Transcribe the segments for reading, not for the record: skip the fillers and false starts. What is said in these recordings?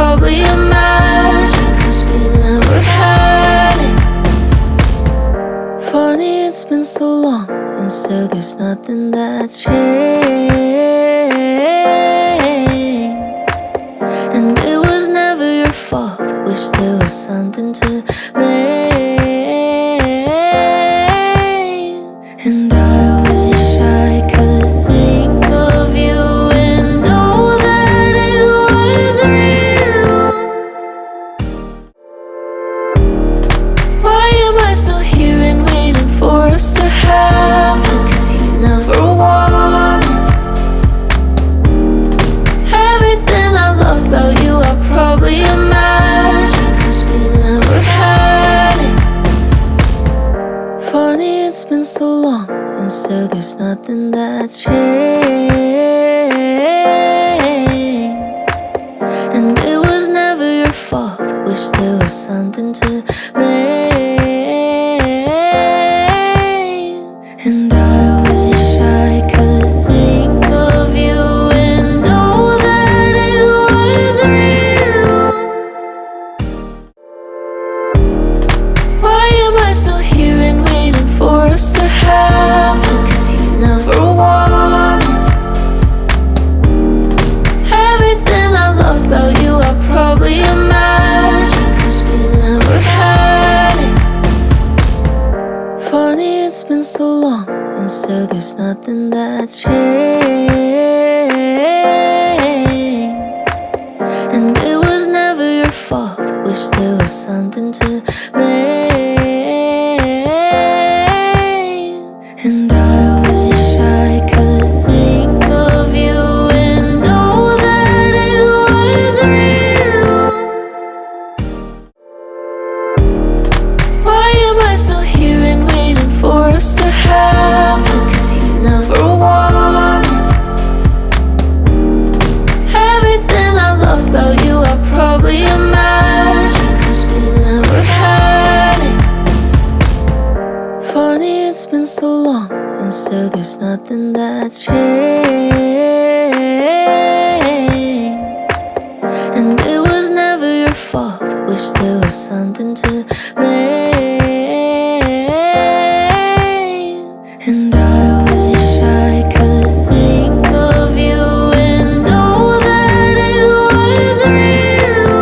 probably imagine, 'cause we never had it. Funny, it's been so long, and so there's nothing that's changed. And it was never your fault, wish there was something to blame. And I wish I could think of you and know that it was real. Why am I still here and waiting for us to happen? 'Cause you never wanted everything I loved about you. I probably imagined, 'cause we never had it. Funny, it's been so long, and so there's nothing that's changed. And it was never your fault, wish there was something to blame. And I wish I could think of you and know that it was real. Why am I still here and waiting for us to happen? 'Cause you never wanted everything I loved about you. I probably imagined, 'cause we never had it. Funny, it's been so long, and so there's nothing that's changed. And it was never your fault, wish there was something to blame. And I wish I could think of you and know that it was real. Why am I still here and waiting for us to happen? 'Cause you never wanted everything I loved about you. I probably imagined, 'cause we never had it. Funny, it's been so long, and so there's nothing that's changed. And it was never your fault, wish there was something to blame. And I wish I could think of you and know that it was real.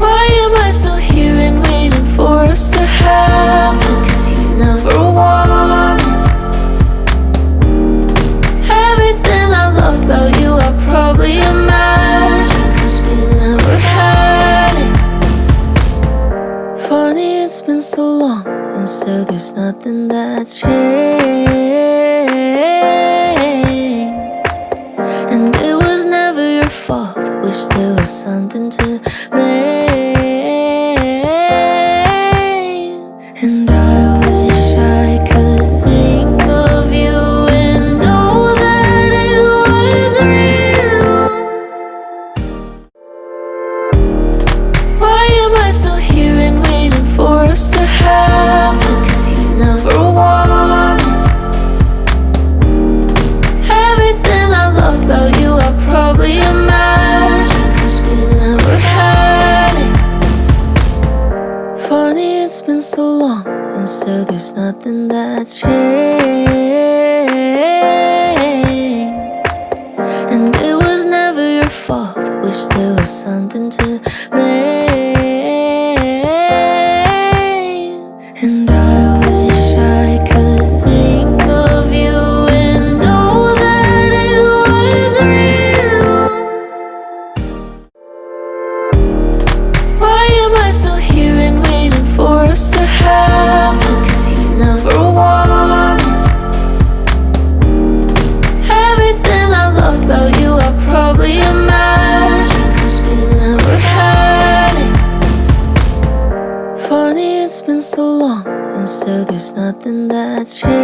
Why am I still here and waiting for us to happen? 'Cause you never wanted everything I loved about you. I probably imagined, 'cause we never had it. Funny, it's been so long, and so there's nothing that's changed. And it was never your fault, wish there was something to blame. And I wish I could think of you and know that it was real. Why am I still here and waiting for us to happen? 'Cause you never wanted everything I loved about you. I probably imagined, 'cause we never had it. Funny, it's been so long, and so there's nothing that's changed. And it was never your fault, wish there was something to blame. And I wish I could think of you and know that it was real. Why am I still here and waiting for us to happen? 'Cause you never wanted everything I loved about you. I probably imagined, 'cause we never had it. Funny, it's been so long, and so there's nothing that's changed.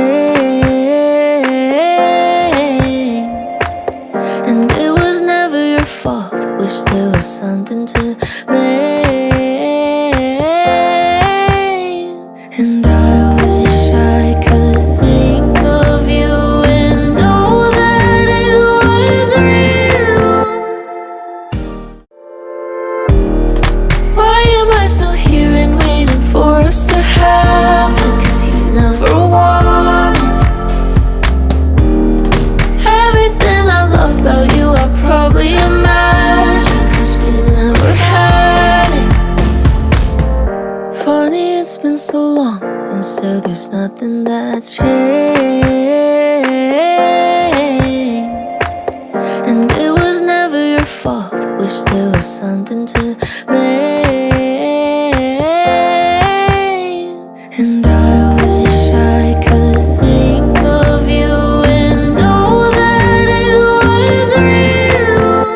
And it was never your fault, wish there was something to blame. And I wish I could think of you and know that it was real. so long, and so there's nothing that's changed. And it was never your fault. Wish there was something to blame. And I wish I could think of you and know that it was real.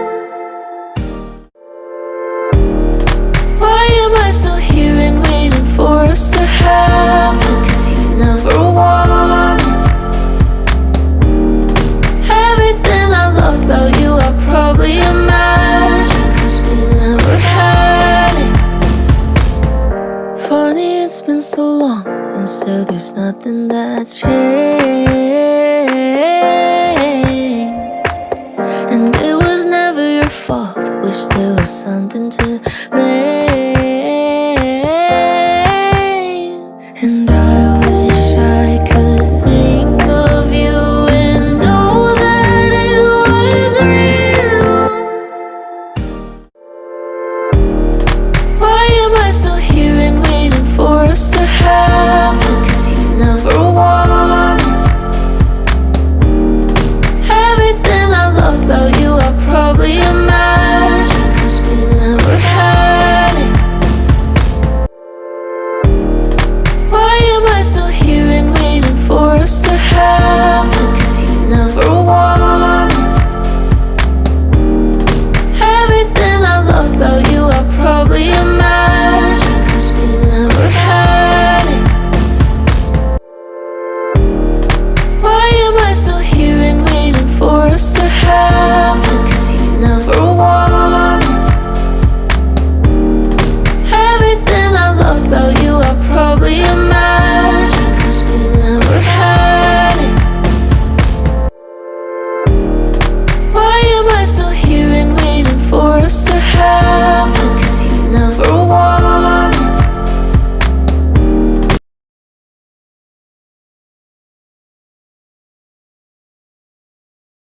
Why am I still here and waiting for us to happen? 'Cause you never wanted everything I loved about you. I probably imagined, 'cause we never had it. Funny, it's been so long, and so there's nothing that's changed. And it was never your fault. Wish there was something to blame. And I wish I could think of you and know that it was real. Why am I still here and waiting for us to happen? 'Cause you never wanted everything I loved about you. I probably imagined, 'cause we never had it. Why am I still here and waiting for us to happen? 'Cause you never wanted everything I loved about you. I probably imagined, 'cause we never had it. Why am I still here and waiting for us to happen? 'Cause you never wanted everything I loved about you. I probably imagined, 'cause we never had it. Why am I still here and waiting for us to happen?